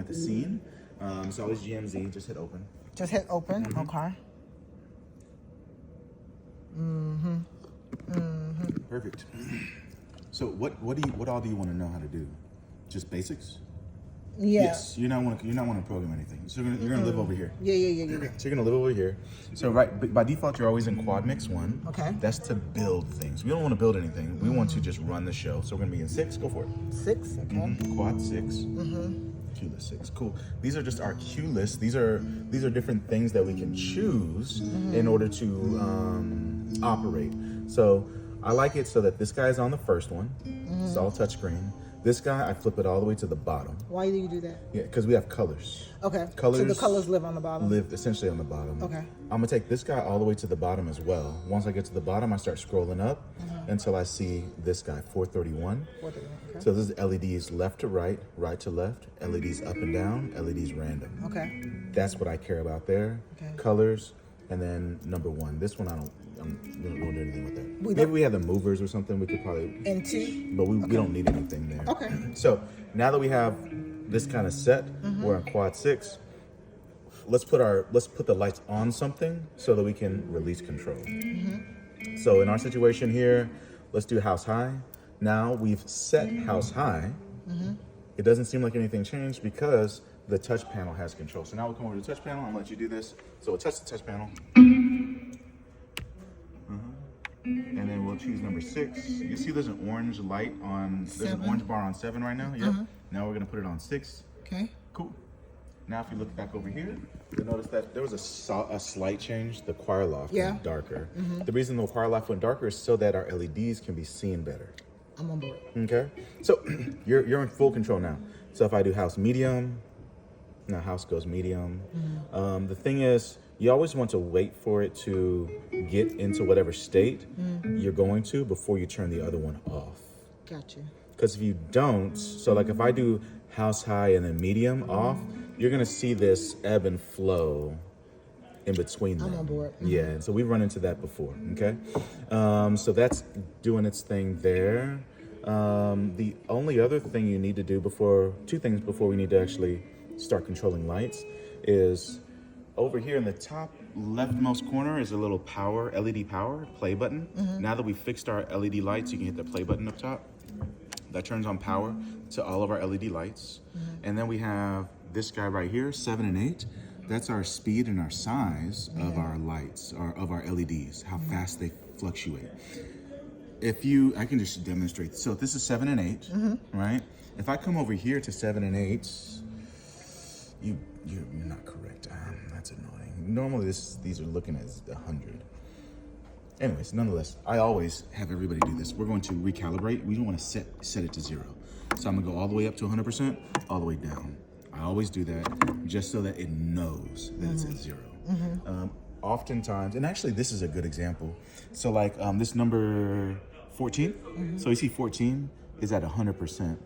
the scene. So always GMZ, just hit open. Just hit open. Okay. Perfect. So what all do you want to know how to do? Just basics? Yeah. Yes. You're not want to program anything. So you're gonna live over here. Yeah. So you're gonna live over here. So by default you're always in quad mix 1. Okay. That's to build things. We don't want to build anything. We want to just run the show. So we're gonna be in 6. Go for it. 6. Okay. Quad 6. Cue list 6. Cool. These are just our cue lists. These are different things that we can choose in order to operate. So I like it so that this guy's on the first one. It's all touchscreen. This guy, I flip it all the way to the bottom. Why do you do that? Yeah, because we have colors. Okay. Colors. So the colors live on the bottom. Live essentially on the bottom. Okay. I'm gonna take this guy all the way to the bottom as well. Once I get to the bottom, I start scrolling up until I see this guy, 431. 431. Okay. So this is LEDs left to right, right to left, LEDs up and down, LEDs random. Okay. That's what I care about there. Okay. Colors, and then number 1. This one we don't do anything with that. We Maybe we have the movers or something. We could probably. And 2. But we don't need anything there. Okay. So now that we have this kind of set, we're on quad 6. Let's put the lights on something so that we can release control. So in our situation here, let's do house high. Now we've set house high. It doesn't seem like anything changed because the touch panel has control. So now we'll come over to the touch panel. I'm gonna let you do this. So we'll touch the touch panel. And then we'll choose number 6. You see there's an orange light on, there's an 7. orange bar on 7 right now? Yep. Now we're gonna put it on 6. Okay. Cool. Now if you look back over here, you'll notice that there was a slight change. The choir loft went darker. The reason the choir loft went darker is so that our LEDs can be seen better. I'm on board. Okay? So you're in full control now. So if I do house medium, now house goes medium. The thing is, you always want to wait for it to get into whatever state you're going to before you turn the other one off. Gotcha. Because if you don't, so like if I do house high and then medium off, you're gonna see this ebb and flow in between them. I'm on board. Yeah, and so we've run into that before, okay? So that's doing its thing there. The only other thing you need to do two things before we need to actually start controlling lights is over here in the top leftmost corner is a little LED power play button. Now that we've fixed our LED lights, you can hit the play button up top. That turns on power to all of our LED lights. And then we have this guy right here, 7 and 8. That's our speed and our size of our lights, or of our LEDs, how fast they fluctuate. I can just demonstrate. So this is 7 and 8, right? If I come over here to 7 and 8, you're not correct. That's annoying. Normally these are looking at 100. Anyways, nonetheless, I always have everybody do this. We're going to recalibrate. We don't want to set it to 0. So I'm gonna go all the way up to 100%, all the way down. I always do that just so that it knows that it's at 0. Oftentimes, and actually this is a good example. So like this number 14, so you see 14 is at 100%.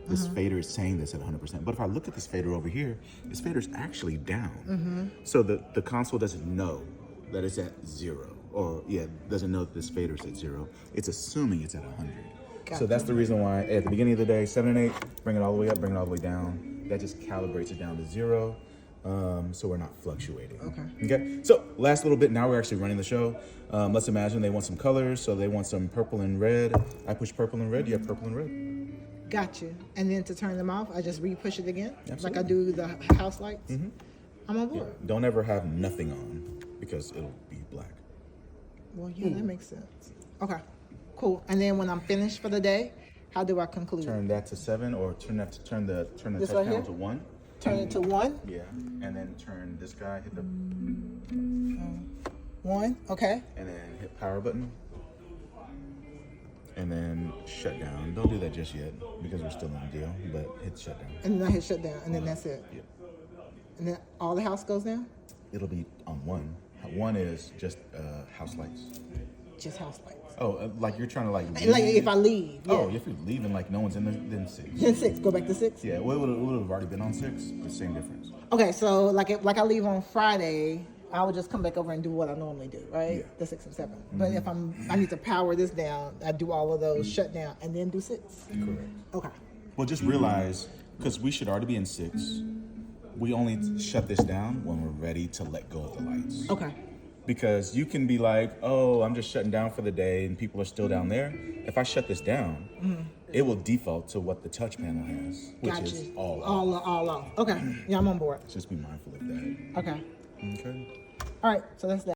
This fader is saying this at 100%. But if I look at this fader over here, this fader is actually down. So the console doesn't know that it's at 0. Or doesn't know that this fader is at 0. It's assuming it's at 100. Gotcha. So that's the reason why at the beginning of the day, 7 and 8, bring it all the way up, bring it all the way down. That just calibrates it down to 0. So we're not fluctuating. Okay. So last little bit, now we're actually running the show. Let's imagine they want some colors. So they want some purple and red. I push purple and red, you have purple and red. Gotcha. And then to turn them off, I just re-push it again? Absolutely. Like I do the house lights? I'm on board. Don't ever have nothing on because it'll be black. Well, yeah, that makes sense. Okay, cool. And then when I'm finished for the day, how do I conclude? Turn that to 7, or turn the touch This right panel here? to 1. Turn it to 1? Yeah, and then turn this guy, hit the 1, okay. and then hit power button, and then shut down. Don't do that just yet because we're still in the deal, but hit shut down. And then I hit shut down, and then that's it. Yeah. And then all the house goes down? It'll be on 1. 1 is just house lights. Just house lights. Oh, like you're trying to like leave? Like if I leave. Yeah. Oh, if you're leaving like no one's in there, then 6. Then 6, go back to 6? Yeah, well, it would have already been on 6, the same difference. Okay, so like I leave on Friday, I would just come back over and do what I normally do, right? Yeah. The 6 and 7. But if I need to power this down, I do all of those shut down and then do 6. Correct. Okay. Well, just realize, because we should already be in 6, we only shut this down when we're ready to let go of the lights. Okay. Because you can be like, oh, I'm just shutting down for the day and people are still down there. If I shut this down, it will default to what the touch panel has, which Got is you. all All off. Okay. Yeah, I'm on board. Just be mindful of that. Okay. Okay. All right. So that's that.